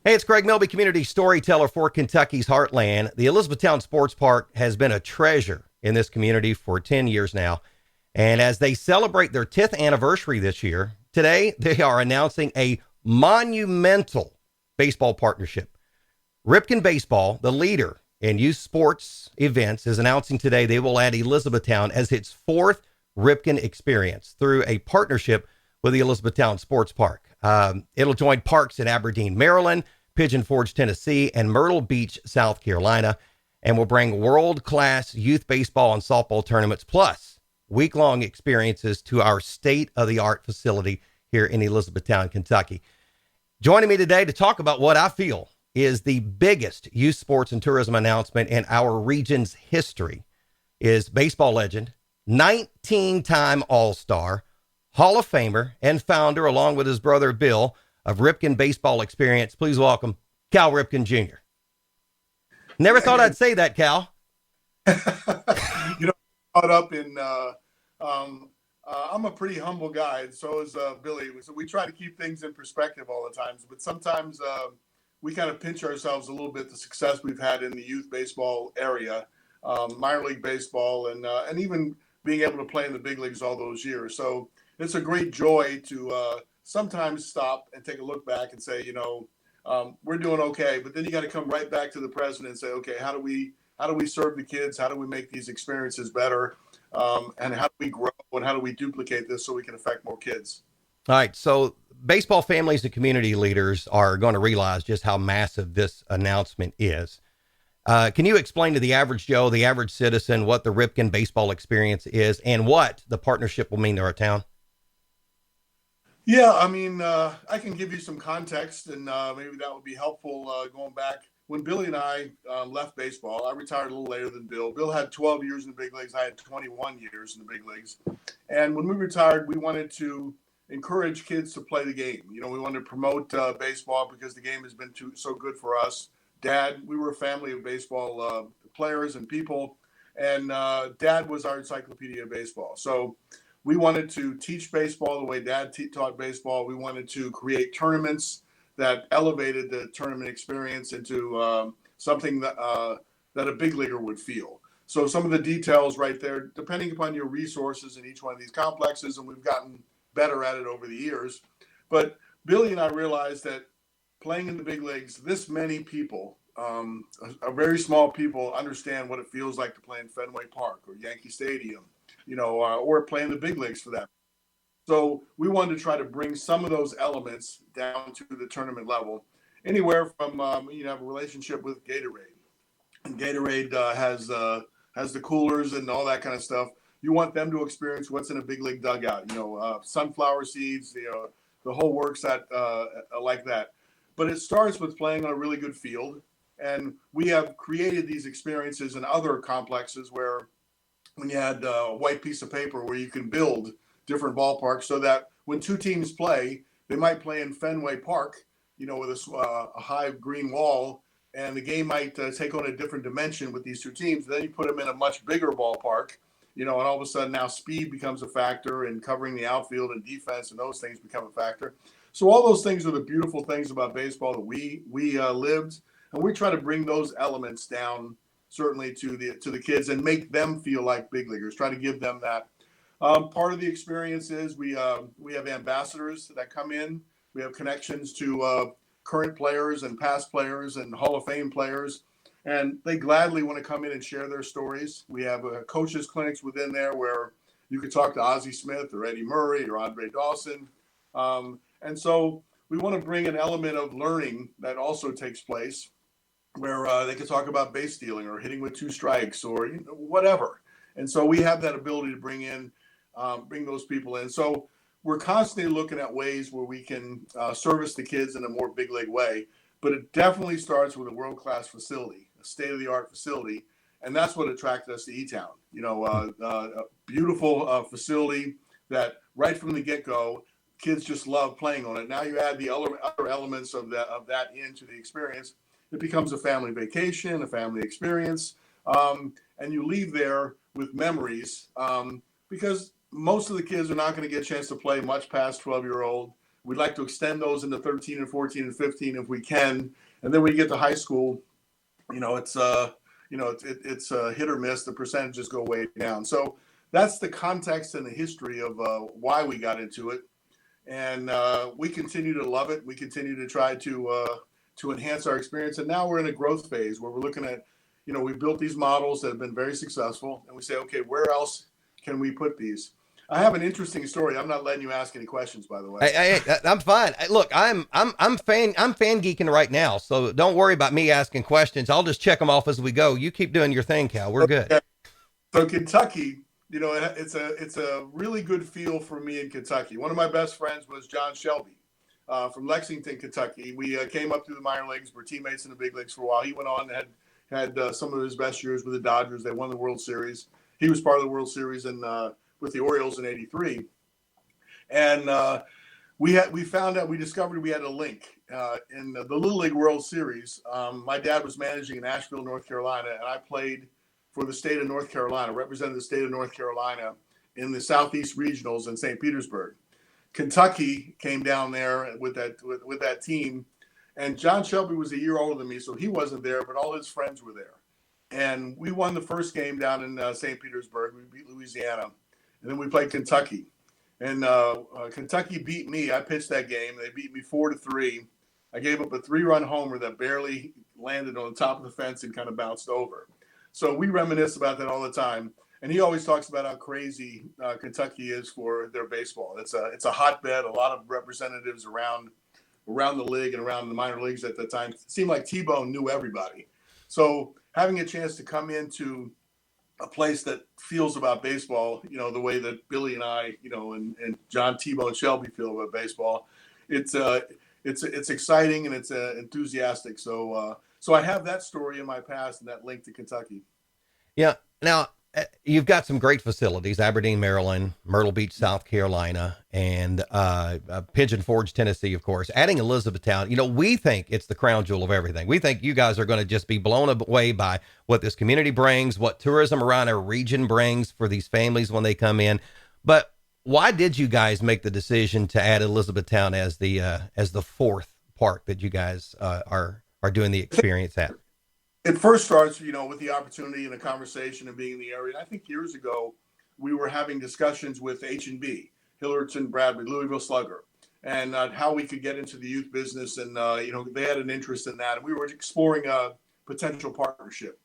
Hey, it's Greg Milby, community storyteller for Kentucky's Heartland. The Elizabethtown Sports Park has been a treasure in this community for 10 years now. And as they celebrate their 10th anniversary this year, today they are announcing a monumental baseball partnership. Ripken Baseball, the leader in youth sports events, is announcing today they will add Elizabethtown as its fourth Ripken Experience through a partnership with the Elizabethtown Sports Park. It'll join parks in Aberdeen, Maryland, Pigeon Forge, Tennessee, and Myrtle Beach, South Carolina, and will bring world-class youth baseball and softball tournaments, plus week-long experiences to our state-of-the-art facility here in Elizabethtown, Kentucky. Joining me today to talk about what I feel is the biggest youth sports and tourism announcement in our region's history is baseball legend, 19-time All-Star, Hall of Famer, and founder, along with his brother Bill, of Ripken Baseball Experience. Please welcome Cal Ripken Jr. Never thought I'd say that, Cal. Caught up in, I'm a pretty humble guy, and so is Billy. So we try to keep things in perspective all the time, but sometimes we kind of pinch ourselves a little bit, the success we've had in the youth baseball area, minor league baseball, and even being able to play in the big leagues all those years. So it's a great joy to sometimes stop and take a look back and say, we're doing okay. But then you got to come right back to the present and say, okay, how do we serve the kids? How do we make these experiences better? And how do we grow and how do we duplicate this so we can affect more kids? All right. So baseball families and community leaders are going to realize just how massive this announcement is. Can you explain to the average Joe, the average citizen, what the Ripken Baseball Experience is and what the partnership will mean to our town? Yeah, I mean, I can give you some context, and maybe that would be helpful going back. When Billy and I left baseball, I retired a little later than Bill. Bill had 12 years in the big leagues. I had 21 years in the big leagues. And when we retired, we wanted to encourage kids to play the game. We wanted to promote baseball because the game has been so good for us. Dad, we were a family of baseball players and people, and Dad was our encyclopedia of baseball. So we wanted to teach baseball the way Dad taught baseball. We wanted to create tournaments that elevated the tournament experience into something that a big leaguer would feel. So some of the details right there, depending upon your resources in each one of these complexes, and we've gotten better at it over the years. But Billy and I realized that playing in the big leagues, this many people, a very small people, understand what it feels like to play in Fenway Park or Yankee Stadium, or play in the big leagues for that. So we wanted to try to bring some of those elements down to the tournament level, anywhere from have a relationship with Gatorade, and Gatorade has the coolers and all that kind of stuff. You want them to experience what's in a big league dugout, sunflower seeds, the whole works that like that. But it starts with playing on a really good field, and we have created these experiences in other complexes where when you had a white piece of paper where you can build different ballparks so that when two teams play, they might play in Fenway Park, with a high green wall, and the game might take on a different dimension with these two teams. Then you put them in a much bigger ballpark, and all of a sudden now speed becomes a factor, and covering the outfield and defense and those things become a factor. So all those things are the beautiful things about baseball that we lived, and we try to bring those elements down certainly to the kids and make them feel like big leaguers. Try to give them that. Part of the experience is we have ambassadors that come in. We have connections to current players and past players and Hall of Fame players, and they gladly want to come in and share their stories. We have coaches clinics within there where you could talk to Ozzie Smith or Eddie Murray or Andre Dawson. And so we want to bring an element of learning that also takes place where they could talk about base stealing or hitting with two strikes or whatever. And so we have that ability to bring those people in. So we're constantly looking at ways where we can service the kids in a more big league way. But it definitely starts with a world-class facility, a state-of-the-art facility. And that's what attracted us to E-Town. A beautiful facility that right from the get-go, kids just love playing on it. Now you add the other elements of that into the experience. It becomes a family vacation, a family experience, and you leave there with memories because most of the kids are not going to get a chance to play much past 12-year-old. We'd like to extend those into 13 and 14 and 15 if we can. And then when you get to high school, it's it's hit or miss. The percentages go way down. So that's the context and the history of why we got into it. And we continue to love it. We continue to try to enhance our experience. And now we're in a growth phase where we're looking at, we've built these models that have been very successful, and we say, okay, where else can we put these? I have an interesting story. I'm not letting you ask any questions, by the way. I'm fine. Look, I'm fan geeking right now, so don't worry about me asking questions. I'll just check them off as we go. You keep doing your thing, Cal. We're good. Okay. So Kentucky, it's a really good feel for me in Kentucky. One of my best friends was John Shelby from Lexington, Kentucky. We came up through the minor leagues. We're teammates in the big leagues for a while. He went on and had some of his best years with the Dodgers. They won the World Series. He was part of the World Series with the Orioles in '83. And we discovered we had a link in the Little League World Series. My dad was managing in Asheville, North Carolina, and I played for the state of North Carolina, represented the state of North Carolina in the Southeast Regionals in St. Petersburg. Kentucky came down there with that team, and John Shelby was a year older than me, so he wasn't there, but all his friends were there. And we won the first game down in St. Petersburg. We beat Louisiana, and then we played Kentucky. And Kentucky beat me. I pitched that game. They beat me 4-3. I gave up a 3-run homer that barely landed on the top of the fence and kind of bounced over. So we reminisce about that all the time. And he always talks about how crazy Kentucky is for their baseball. It's a hotbed. A lot of representatives around the league and around the minor leagues at the time. It seemed like T-Bone knew everybody. So having a chance to come into a place that feels about baseball, the way that Billy and I, and John T-Bone Shelby feel about baseball, it's exciting and it's enthusiastic. So I have that story in my past and that link to Kentucky. Yeah. Now you've got some great facilities: Aberdeen, Maryland, Myrtle Beach, South Carolina, and Pigeon Forge, Tennessee, of course. Adding Elizabethtown, we think it's the crown jewel of everything. We think you guys are going to just be blown away by what this community brings, what tourism around our region brings for these families when they come in. But why did you guys make the decision to add Elizabethtown as the fourth park that you guys are doing the experience at? It first starts, with the opportunity and a conversation and being in the area. And I think years ago, we were having discussions with H&B, Hillerton, Bradley, Louisville Slugger, and how we could get into the youth business. And, they had an interest in that. And we were exploring a potential partnership.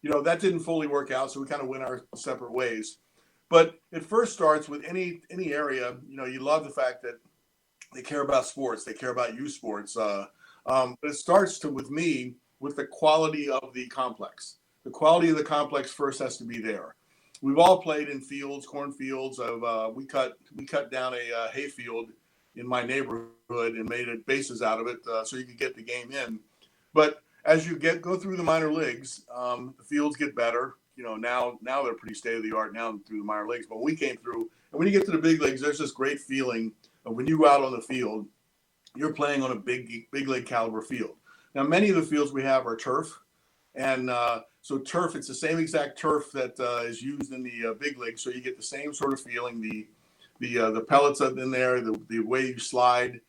That didn't fully work out, so we kind of went our separate ways. But it first starts with any area. You love the fact that they care about sports. They care about youth sports. But it starts with me with the quality of the complex. The quality of the complex first has to be there. We've all played in fields, cornfields. We cut down a hay field in my neighborhood and made bases out of it so you could get the game in. But as you go through the minor leagues, the fields get better. Now they're pretty state of the art now through the minor leagues. But when we came through, and when you get to the big leagues, there's this great feeling of when you go out on the field, you're playing on a big league caliber field. Now, many of the fields we have are turf. And so turf, it's the same exact turf that is used in the big league. So you get the same sort of feeling, the pellets up in there, the way you slide,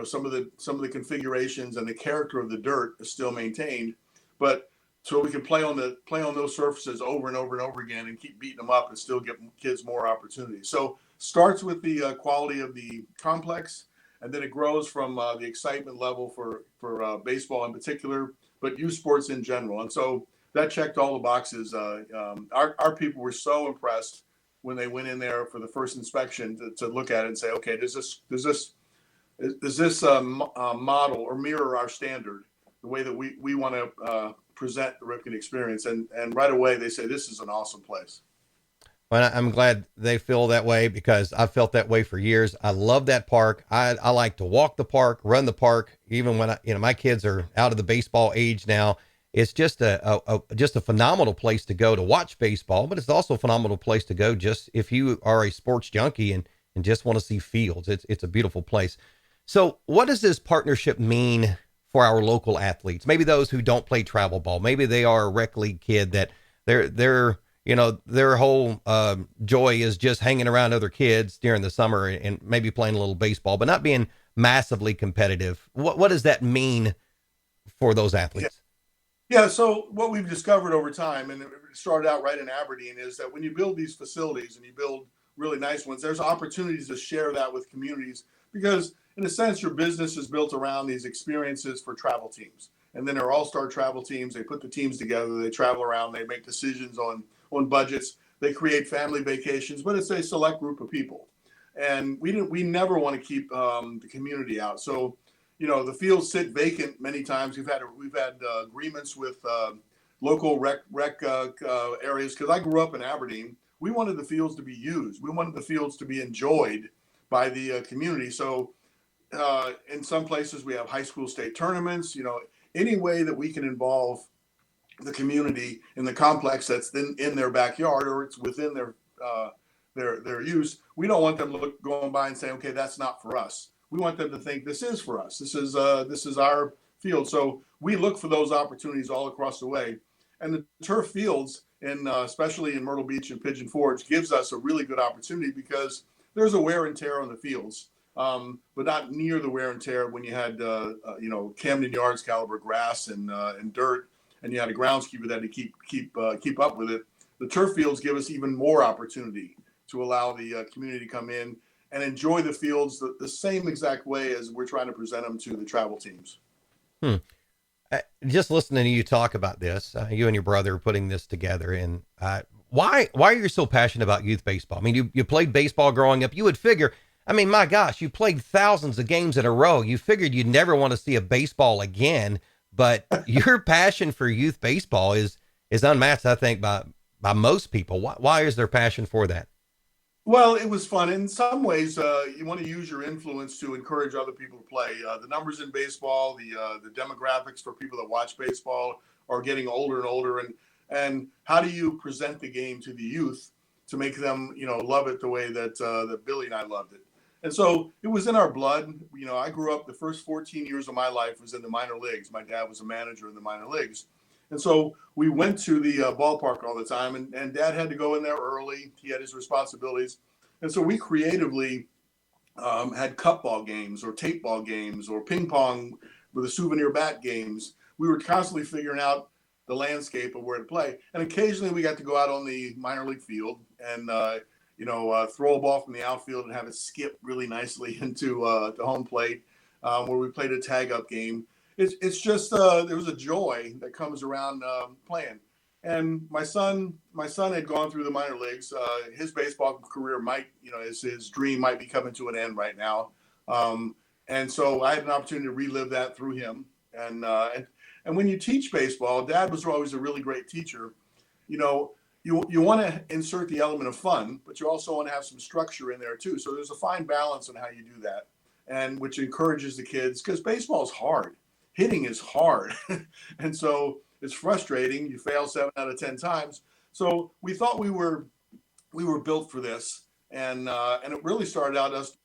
some of the configurations and the character of the dirt is still maintained. But so we can play on those surfaces over and over and over again and keep beating them up and still get kids more opportunities. So starts with the quality of the complex. And then it grows from the excitement level for baseball in particular, but youth sports in general. And so that checked all the boxes. Our people were so impressed when they went in there for the first inspection to look at it and say, okay, does this model or mirror our standard, the way that we want to present the Ripken experience? And right away they say, this is an awesome place. Well, I'm glad they feel that way because I've felt that way for years. I love that park. I like to walk the park, run the park, even when my kids are out of the baseball age now. It's just a phenomenal place to go to watch baseball, but it's also a phenomenal place to go just if you are a sports junkie and just want to see fields. It's a beautiful place. So what does this partnership mean for our local athletes? Maybe those who don't play travel ball. Maybe they are a rec league kid that their whole joy is just hanging around other kids during the summer and maybe playing a little baseball, but not being massively competitive. What does that mean for those Yeah. athletes? Yeah. So what we've discovered over time, and it started out right in Aberdeen, is that when you build these facilities and you build really nice ones, there's opportunities to share that with communities because, in a sense, your business is built around these experiences for travel teams. And then there are all-star travel teams. They put the teams together. They travel around. They make decisions on budgets. They create family vacations, but it's a select group of people. And we never want to keep the community out. So the fields sit vacant many times. We've had agreements with local rec areas because I grew up in Aberdeen. We wanted the fields to be used. We wanted the fields to be enjoyed by the community. So in some places we have high school state tournaments. Any way that we can involve the community in the complex that's in their backyard or it's within their use. We don't want them going by and saying, okay, that's not for us. We want them to think this is for us. This is our field. So we look for those opportunities all across the way. And the turf fields, especially in Myrtle Beach and Pigeon Forge, gives us a really good opportunity because there's a wear and tear on the fields, but not near the wear and tear when you had Camden Yards caliber grass and dirt, and you had a groundskeeper that had to keep up with it. The turf fields give us even more opportunity to allow the community to come in and enjoy the fields the same exact way as we're trying to present them to the travel teams. Just listening to you talk about this, you and your brother putting this together, and why are you so passionate about youth baseball? I mean, you played baseball growing up. You would figure, I mean, my gosh, you played thousands of games in a row. You figured you'd never want to see a baseball again, but your passion for youth baseball is unmatched, I think, by most people. Why is there passion for that? Well, it was fun. In some ways, you want to use your influence to encourage other people to play. The numbers in baseball, the demographics for people that watch baseball are getting older and older, and how do you present the game to the youth to make them, love it the way that Billy and I loved it. And so it was in our blood. I grew up the first 14 years of my life was in the minor leagues. My dad was a manager in the minor leagues. And so we went to the ballpark all the time, and Dad had to go in there early. He had his responsibilities. And so we creatively had cup ball games or tape ball games or ping pong with a souvenir bat games. We were constantly figuring out the landscape of where to play. And occasionally we got to go out on the minor league field and, throw a ball from the outfield and have it skip really nicely into the home plate where we played a tag up game. It's just there was a joy that comes around playing. And my son had gone through the minor leagues. His baseball career might, his dream might be coming to an end right now. And so I had an opportunity to relive that through him. And when you teach baseball, Dad was always a really great teacher. You want to insert the element of fun, but you also want to have some structure in there too. So there's a fine balance on how you do that, and which encourages the kids because baseball is hard. Hitting is hard. And so it's frustrating. You fail 7 out of 10 times. So we thought we were built for this. And it really started out us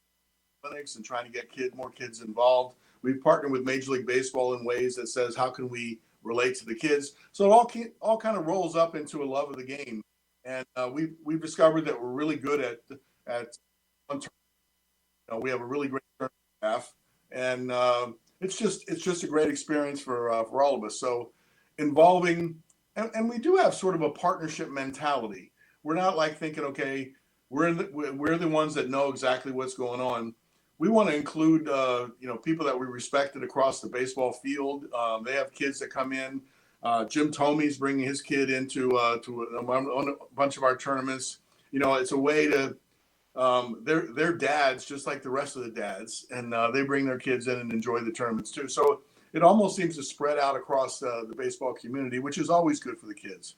clinics and trying to get more kids involved. We've partnered with Major League Baseball in ways that says, how can we relate to the kids? So it all kind of rolls up into a love of the game. And we've discovered that we're really good at we have a really great staff, and it's just a great experience for all of us. So involving, and we do have sort of a partnership mentality. We're not like thinking, okay, we're the ones that know exactly what's going on. We want to include people that we respected across the baseball field. They have kids that come in. Jim Tomey's bringing his kid into to a bunch of our tournaments. It's a way to they're dads just like the rest of the dads, and they bring their kids in and enjoy the tournaments too. So it almost seems to spread out across the baseball community, which is always good for the kids.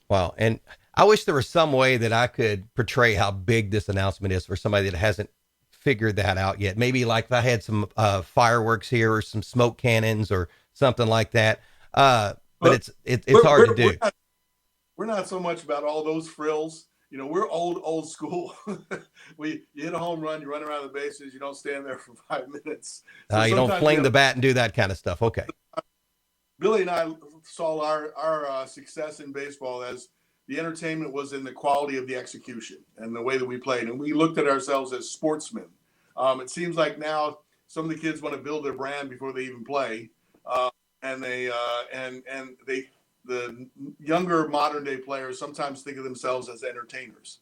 Wow. And I wish there was some way that I could portray how big this announcement is for somebody that hasn't figured that out yet. Maybe like if I had some fireworks here or some smoke cannons or something like that. But it's hard to do. We're not so much about all those frills. We're old school. You hit a home run, you run around the bases, you don't stand there for 5 minutes. So You don't fling the bat and do that kind of stuff. Okay. Billy and I saw our success in baseball as the entertainment was in the quality of the execution and the way that we played. And we looked at ourselves as sportsmen. It seems like now some of the kids want to build their brand before they even play, uh, and the younger modern day players sometimes think of themselves as entertainers.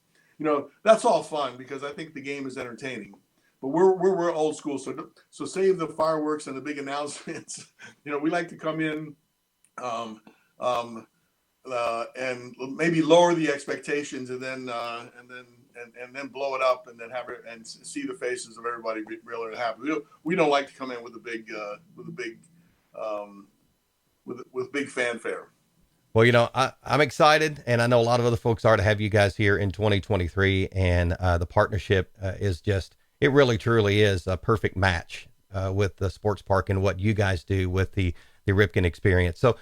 That's all fun because I think the game is entertaining. But we're old school, so save the fireworks and the big announcements. We like to come in, um, um, and maybe lower the expectations, and then blow it up, and then have it and see the faces of everybody really happy. We don't like to come in with big fanfare. Well, I'm excited, and I know a lot of other folks are, to have you guys here in 2023, and the partnership is just, it really truly is a perfect match with the sports park and what you guys do with the Ripken Experience. So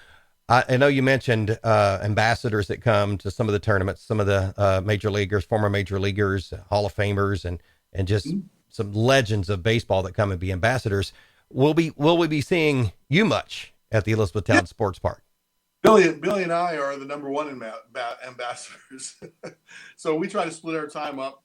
I know you mentioned ambassadors that come to some of the tournaments, some of the major leaguers, former major leaguers, Hall of Famers, and just some legends of baseball that come and be ambassadors. Will we be seeing you much at the Elizabethtown Sports Park? Billy and I are the number one ambassadors. So we try to split our time up.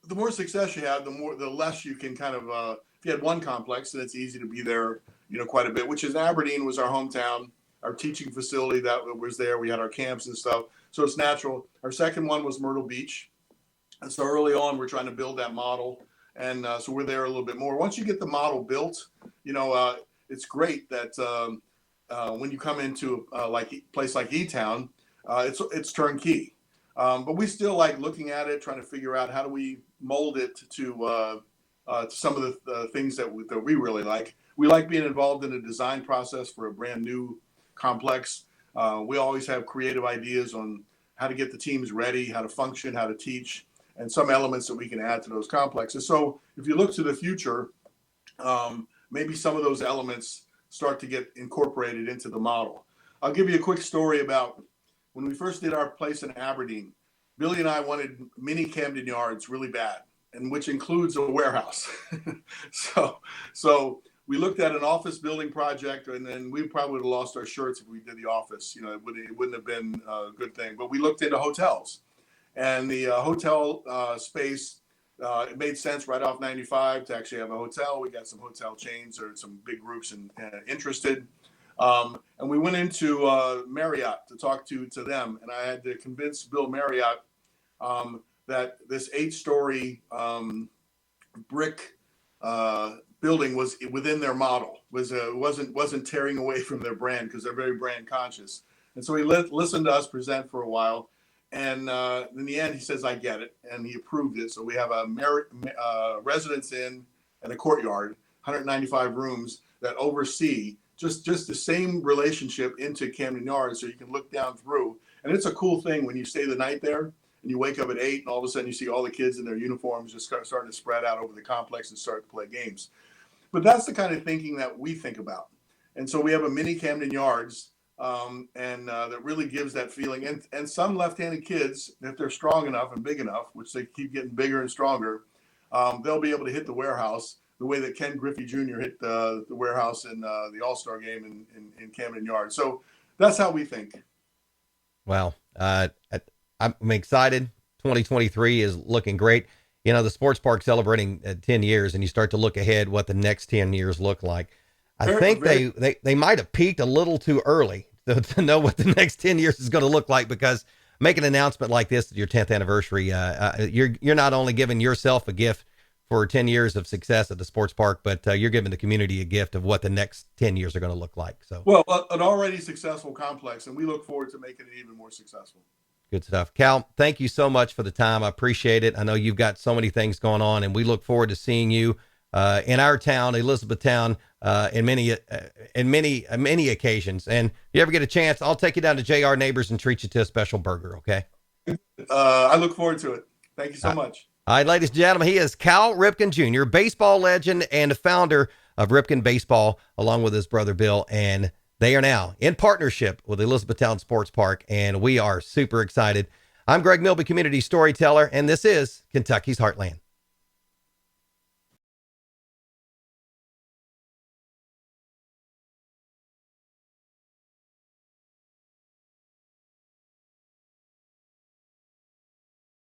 The more success you have, the less you can kind of, if you had one complex, then it's easy to be there, quite a bit, which is Aberdeen was our hometown, our teaching facility that was there. We had our camps and stuff. So it's natural. Our second one was Myrtle Beach. And so early on, we're trying to build that model. And so we're there a little bit more. Once you get the model built, it's great that, when you come into like a place like E-Town, it's turnkey. But we still like looking at it, trying to figure out how do we mold it to some of the things that we really like. We like being involved in the design process for a brand new complex. We always have creative ideas on how to get the teams ready, how to function, how to teach, and some elements that we can add to those complexes. So if you look to the future, maybe some of those elements start to get incorporated into the model. I'll give you a quick story about when we first did our place in Aberdeen. Billy and I wanted mini Camden Yards really bad, and which includes a warehouse. So we looked at an office building project, and then we probably would have lost our shirts if we did the office. It wouldn't have been a good thing. But we looked into hotels, and the hotel space. It made sense right off 95 to actually have a hotel. We got some hotel chains or some big groups interested. And we went into Marriott to talk to them. And I had to convince Bill Marriott that this 8-story brick building was within their model, wasn't tearing away from their brand because they're very brand conscious. And so he listened to us present for a while. And in the end, he says, I get it. And he approved it. So we have a residence inn and a courtyard, 195 rooms that oversee just the same relationship into Camden Yards. So you can look down through. And it's a cool thing when you stay the night there and you wake up at 8 and all of a sudden you see all the kids in their uniforms just starting to spread out over the complex and start to play games. But that's the kind of thinking that we think about. And so we have a mini Camden Yards. That really gives that feeling. And some left-handed kids, if they're strong enough and big enough, which they keep getting bigger and stronger, they'll be able to hit the warehouse the way that Ken Griffey Jr. hit the warehouse in the All-Star game in Camden Yards. So that's how we think. Well, I'm excited. 2023 is looking great. The sports park celebrating 10 years, and you start to look ahead what the next 10 years look like. I think they might have peaked a little too early to know what the next 10 years is going to look like, because make an announcement like this at your 10th anniversary, you're not only giving yourself a gift for 10 years of success at the sports park, but you're giving the community a gift of what the next 10 years are going to look like. So, well, an already successful complex, and we look forward to making it even more successful. Good stuff. Cal, thank you so much for the time. I appreciate it. I know you've got so many things going on, and we look forward to seeing you in our town, Elizabethtown, in many occasions. And if you ever get a chance, I'll take you down to JR Neighbors and treat you to a special burger. Okay. I look forward to it. Thank you so much. All right, ladies and gentlemen, he is Cal Ripken Jr., baseball legend and founder of Ripken Baseball, along with his brother Bill. And they are now in partnership with Elizabethtown Sports Park, and we are super excited. I'm Greg Milby, community storyteller, and this is Kentucky's Heartland.